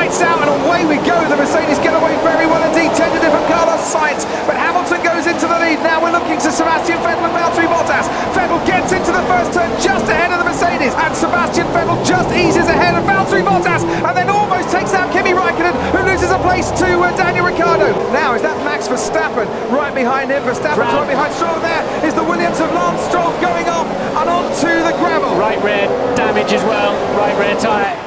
lights out, and away we go. The Mercedes get away very well indeed. 10 to different Carlos Sainz, but Hamilton goes into the lead. Now we're looking to Sebastian Vettel and Valtteri Bottas. Vettel gets into the first turn just ahead of the Mercedes, and Sebastian Vettel just eases ahead of Valtteri Bottas, and then almost takes out Kimi Raikkonen, who loses a place to Daniel Ricciardo. Now is that Max Verstappen right behind him? Verstappen's right behind Stroll. There is the Williams of Lance Stroll going off and onto the gravel. Right rear damage as well, right rear tyre.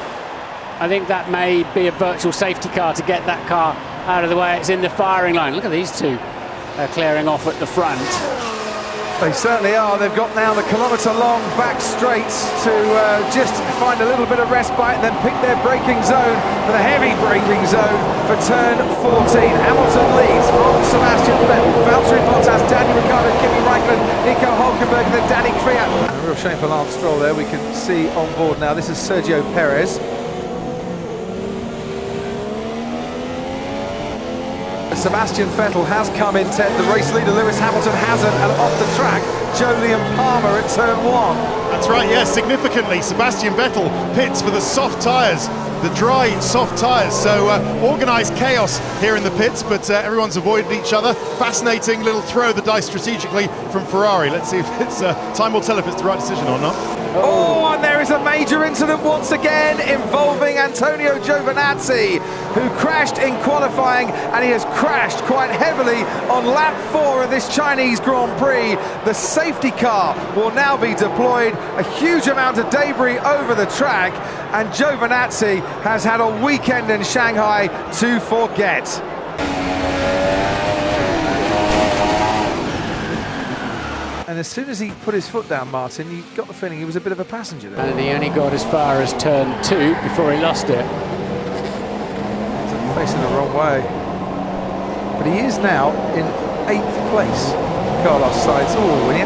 I think that may be a virtual safety car to get that car out of the way. It's in the firing line. Look at these two clearing off at the front. They certainly are. They've got now the kilometre-long back straights to just find a little bit of respite and then pick their braking zone for the heavy braking zone for turn 14. Hamilton leads from Sebastian Vettel, Valtteri Bottas, Daniel Ricciardo, Kimi Raikkonen, Nico Hülkenberg, and then Danny Kvyat. A real shame for Lance Stroll there. We can see on board now. This is Sergio Perez. Sebastian Vettel has come in 10th, the race leader Lewis Hamilton hasn't, and off the track, Jolyon Palmer at turn 1. That's right, yes, significantly, Sebastian Vettel pits for the soft tyres, the dry, soft tyres, so organised chaos here in the pits, but everyone's avoided each other. Fascinating little throw of the dice strategically from Ferrari. Let's see if it's, time will tell if it's the right decision or not. Oh, and there is a major incident once again involving Antonio Giovinazzi, who crashed in qualifying, and he has crashed quite heavily on lap 4 of this Chinese Grand Prix. The safety car will now be deployed, a huge amount of debris over the track, and Giovinazzi has had a weekend in Shanghai to forget. And as soon as he put his foot down, Martin, you got the feeling he was a bit of a passenger there. And he only got as far as turn 2 before he lost it. He's facing the wrong way. But he is now in 8th place, Carlos Sainz. Oh, and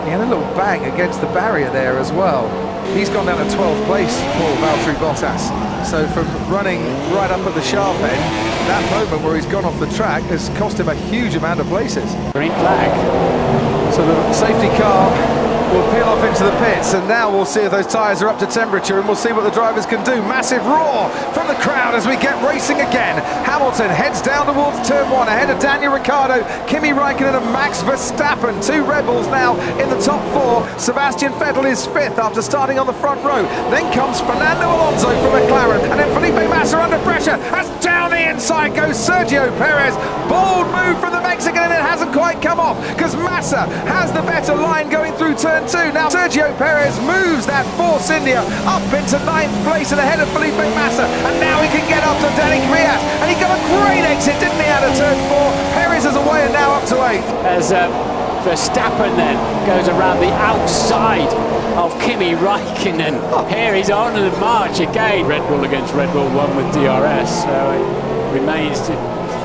he had a little bang against the barrier there as well. He's gone down to 12th place for Valtteri Bottas. So from running right up at the sharp end, that moment where he's gone off the track has cost him a huge amount of places. Green flag. So the safety car will peel off into the pits, and now we'll see if those tyres are up to temperature, and we'll see what the drivers can do. Massive roar from the crowd as we get racing again. Hamilton heads down towards turn 1 ahead of Daniel Ricciardo, Kimi Raikkonen and Max Verstappen. 2 Red Bulls now in the top 4. Sebastian Vettel is 5th after starting on the front row. Then comes Fernando Alonso from McLaren, and then Felipe Massa under pressure. As down the inside goes Sergio Perez. Bold move from the Mexican, and it hasn't quite come off because Massa has the better line going through turn 2. Now Sergio Perez moves that Force India up into 9th place and ahead of Felipe Massa, and now he can get up to Danny Kvyat, and he got a great exit, didn't he, out of turn 4. Perez is away and now up to 8th. As Verstappen then goes around the outside of Kimi Raikkonen. Here he's on the march again. Red Bull against Red Bull, 1 with DRS, so it remains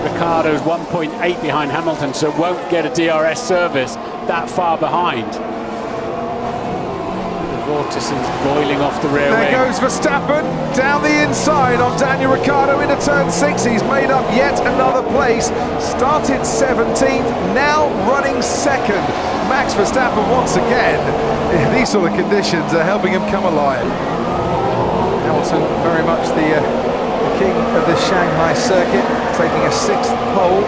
Ricciardo's 1.8 behind Hamilton, so won't get a DRS service that far behind. Vortison's boiling off the rear wing. There goes Verstappen down the inside on Daniel Ricciardo into turn 6. He's made up yet another place. Started 17th, now running 2nd. Max Verstappen once again. These sort of conditions are helping him come alive. Hamilton very much the king of the Shanghai circuit, taking a 6th pole.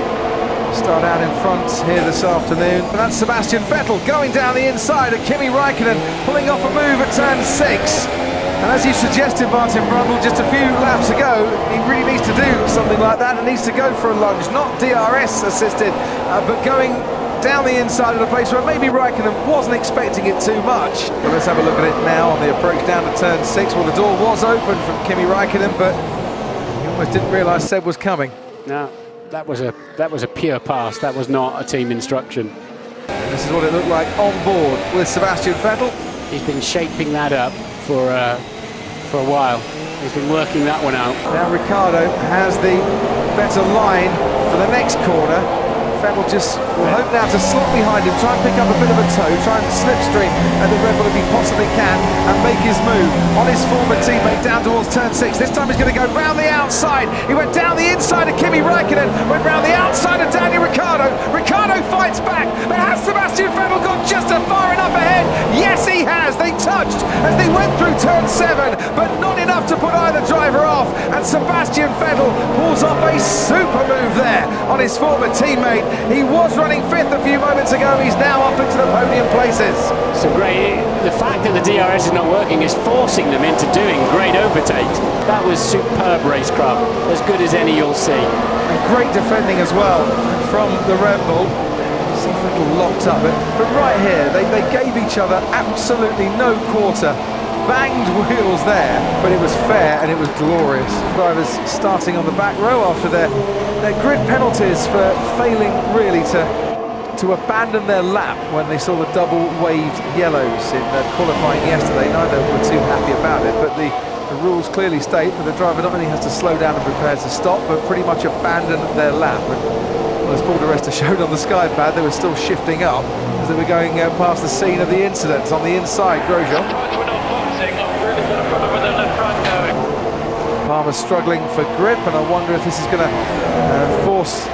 Start out in front here this afternoon. And that's Sebastian Vettel going down the inside of Kimi Raikkonen, pulling off a move at turn 6. And as you suggested, Martin Brundle, just a few laps ago, he really needs to do something like that and needs to go for a lunge, not DRS assisted, but going down the inside of the place where maybe Raikkonen wasn't expecting it too much. But let's have a look at it now on the approach down to turn 6. Well, the door was open from Kimi Raikkonen, but he almost didn't realise Seb was coming. No. That was a pure pass. That was not a team instruction. And this is what it looked like on board with Sebastian Vettel. He's been shaping that up for a while. He's been working that one out. Now Ricciardo has the better line for the next corner. Vettel just will hope now to slot behind him, try and pick up a bit of a toe, try and slipstream at the Red Bull if he possibly can, and make his move on his former teammate down towards turn 6. This time he's going to go round the outside. He went down the inside of Kimi Raikkonen, went round the outside of Daniel Ricciardo. Ricciardo fights back, but has Sebastian Vettel gone just far enough ahead? Yes, he has. They touched as they went through turn 7, but not enough to put either driver off. And Sebastian Sebastian Vettel pulls off a super move there on his former teammate. He was running fifth a few moments ago. He's now up into the podium places. So great. The fact that the DRS is not working is forcing them into doing great overtakes. That was superb racecraft, as good as any you'll see. And great defending as well from the Red Bull. See Vettel locked up, but right here they gave each other absolutely no quarter. Banged wheels there, but it was fair and it was glorious. Drivers starting on the back row after their grid penalties for failing really to abandon their lap when they saw the double waved yellows in qualifying yesterday. Neither were too happy about it, but the rules clearly state that the driver not only has to slow down and prepare to stop, but pretty much abandon their lap. And well, as Paul di Resta showed on the sky pad, they were still shifting up as they were going past the scene of the incident. On the inside, Grosjean. Palmer's struggling for grip, and I wonder if this is going to force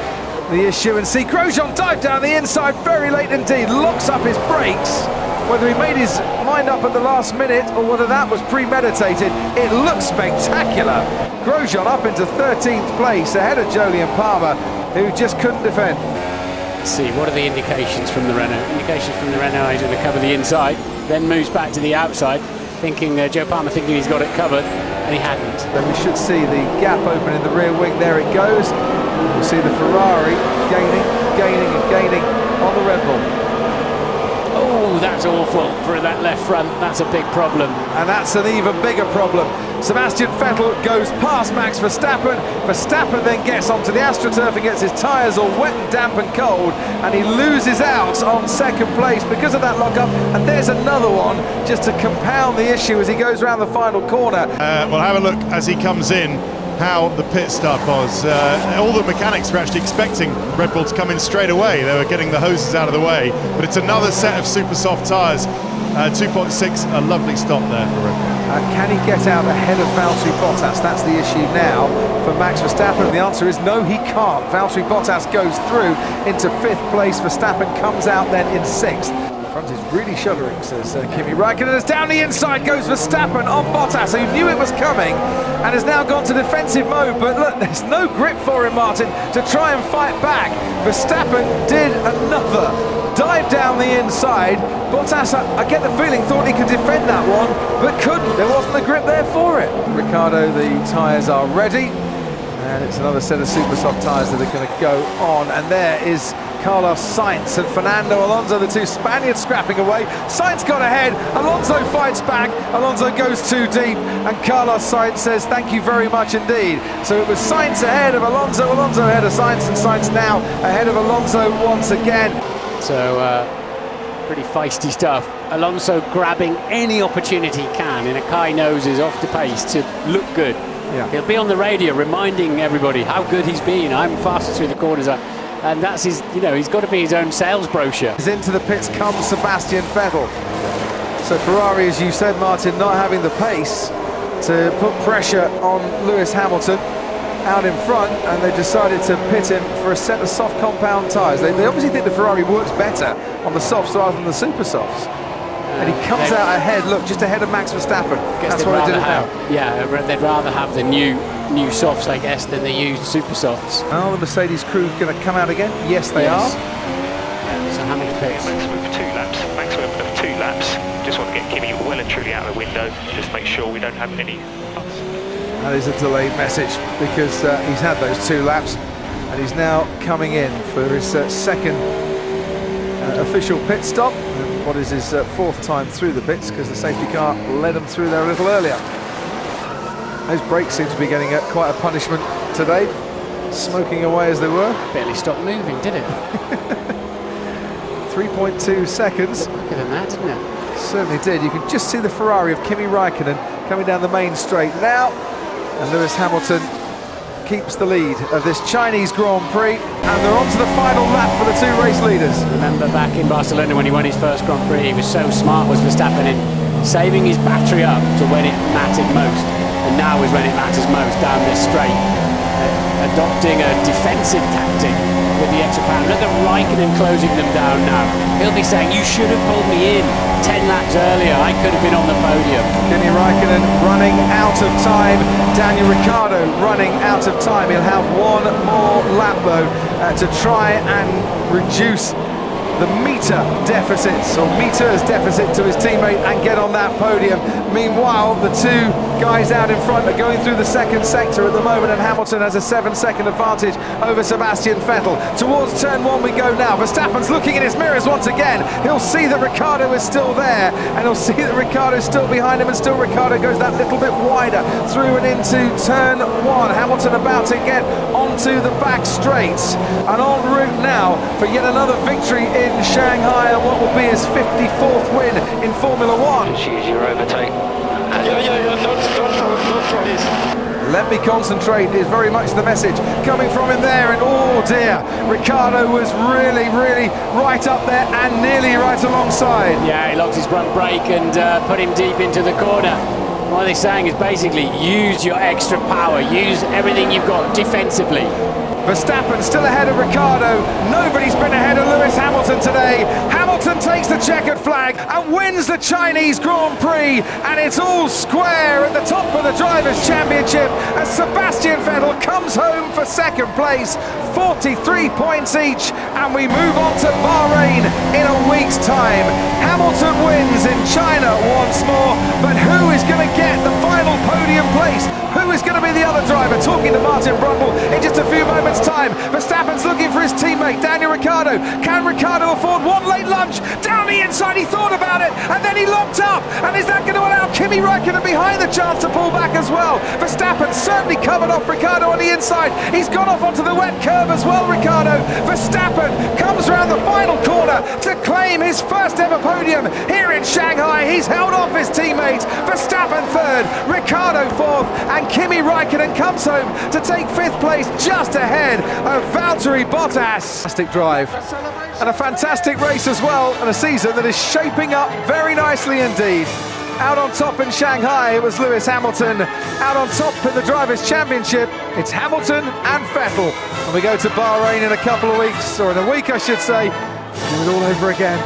the issue. And see Grosjean dive down the inside very late indeed, locks up his brakes. Whether he made his mind up at the last minute or whether that was premeditated, it looks spectacular. Grosjean up into 13th place ahead of Jolyon Palmer, who just couldn't defend. Let's see, what are the indications from the Renault? Indications from the Renault, he's going to cover the inside, then moves back to the outside, thinking Joe Palmer thinking he's got it covered, and he hadn't. Then we should see the gap open in the rear wing. There it goes. We'll see the Ferrari gaining on the Red Bull. Oh, that's awful for that left front. That's a big problem. And that's an even bigger problem. Sebastian Vettel goes past Max Verstappen. Verstappen then gets onto the AstroTurf and gets his tyres all wet and damp and cold, and he loses out on second place because of that lockup. And there's another one just to compound the issue as he goes around the final corner. We'll have a look as he comes in how the pit stop was. All the mechanics were actually expecting Red Bull to come in straight away. They were getting the hoses out of the way, but it's another set of super soft tyres. 2.6, a lovely stop there for Red Bull. Can he get out ahead of Valtteri Bottas? That's the issue now for Max Verstappen. The answer is no, he can't. Valtteri Bottas goes through into 5th place. Verstappen comes out then in 6th. Front is really shuddering, says Kimi Räikkönen. As down the inside goes Verstappen on Bottas, who knew it was coming and has now gone to defensive mode. But look, there's no grip for him, Martin, to try and fight back. Verstappen did another dive down the inside. Bottas, I get the feeling, thought he could defend that one, but couldn't. There wasn't the grip there for it. Ricciardo, the tyres are ready. And it's another set of super soft tyres that are going to go on. And there is Carlos Sainz and Fernando Alonso, the two Spaniards scrapping away. Sainz got ahead, Alonso fights back, Alonso goes too deep, and Carlos Sainz says thank you very much indeed. So it was Sainz ahead of Alonso, Alonso ahead of Sainz, and Sainz now ahead of Alonso once again. So pretty feisty stuff. Alonso grabbing any opportunity he can in a Kai noses off the pace to look good. Yeah. He'll be on the radio reminding everybody how good he's been. I'm fastest through the corners. And that's his, he's got to be his own sales brochure. Into the pits comes Sebastian Vettel. So Ferrari, as you said, Martin, not having the pace to put pressure on Lewis Hamilton out in front, and they decided to pit him for a set of soft compound tyres. They obviously think the Ferrari works better on the softs rather than the super softs. And he comes out ahead, look, just ahead of Max Verstappen. That's what they did now. Yeah, they'd rather have the new softs, I guess, than the used super softs. Are the Mercedes crew going to come out again? Yes, they are. Yeah, so how many pits? Maximum of 2 laps. Maximum of 2 laps. Just want to get Kimi well and truly out of the window. Just make sure we don't have any fuss. That is a delayed message because he's had those 2 laps and he's now coming in for his second official pit stop. What is his 4th time through the pits, because the safety car led him through there a little earlier. Those brakes seem to be getting quite a punishment today, smoking away as they were. Barely stopped moving, did it? 3.2 seconds. Quicker than that, didn't it? Certainly did. You can just see the Ferrari of Kimi Räikkönen coming down the main straight now, and Lewis Hamilton keeps the lead of this Chinese Grand Prix, and they're on to the final lap for the 2 race leaders. Remember back in Barcelona when he won his first Grand Prix, he was so smart, was Verstappen, in saving his battery up to when it mattered most, and now is when it matters most down this straight. adopting a defensive tactic with the extra power. Look at Raikkonen closing them down now. He'll be saying, you should have pulled me in 10 laps earlier. I could have been on the podium. Kimi Raikkonen running out of time. Daniel Ricciardo running out of time. He'll have one more lap though to try and reduce the meter deficits, or meters deficit to his teammate, and get on that podium. Meanwhile, the two guys out in front are going through the second sector at the moment, and Hamilton has a 7-second advantage over Sebastian Vettel. Towards turn one we go now. Verstappen's looking in his mirrors once again. He'll see that Ricciardo is still there, and he'll see that Ricciardo's still behind him, and still Ricciardo goes that little bit wider through and into turn one. Hamilton about to get onto the back straights, and en route now for yet another victory in Shanghai, and what will be his 54th win in Formula One. Just use your overtake. Don't try this. Let me concentrate is very much the message coming from him there, and oh dear, Ricciardo was really right up there and nearly right alongside. Yeah, he locked his front brake and put him deep into the corner. What they're saying is basically use your extra power, use everything you've got defensively. Verstappen still ahead of Ricciardo. Nobody's been ahead of Lewis Hamilton today. Hamilton takes the checkered flag and wins the Chinese Grand Prix, and it's all square at the top of the Drivers' Championship as Sebastian Vettel comes home for second place, 43 points each, and we move on to Bahrain in a week's time. Hamilton wins in China once more, but who is going to get the final podium place? Who is going to be the other driver? Talking to Martin Brundle in just a few moments' time. Verstappen's looking for his teammate, Daniel Ricciardo. Can Ricciardo afford one late lunch? Down the inside, he thought about it, and then he locked up. And is that going to allow Kimi Raikkonen behind the chance to pull back as well? Verstappen certainly covered off Ricciardo on the inside. He's gone off onto the wet curb as well, Ricciardo. Verstappen comes around the final corner to claim his first ever podium here in Shanghai. He's held off his teammates. Verstappen third, Ricciardo fourth, and Kimi Raikkonen comes home to take fifth place just ahead of Valtteri Bottas. Fantastic drive and a fantastic race as well, and a season that is shaping up very nicely indeed. Out on top in Shanghai, it was Lewis Hamilton. Out on top in the Drivers' Championship, it's Hamilton and Vettel. And we go to Bahrain in a couple of weeks, or in a week I should say, do it all over again.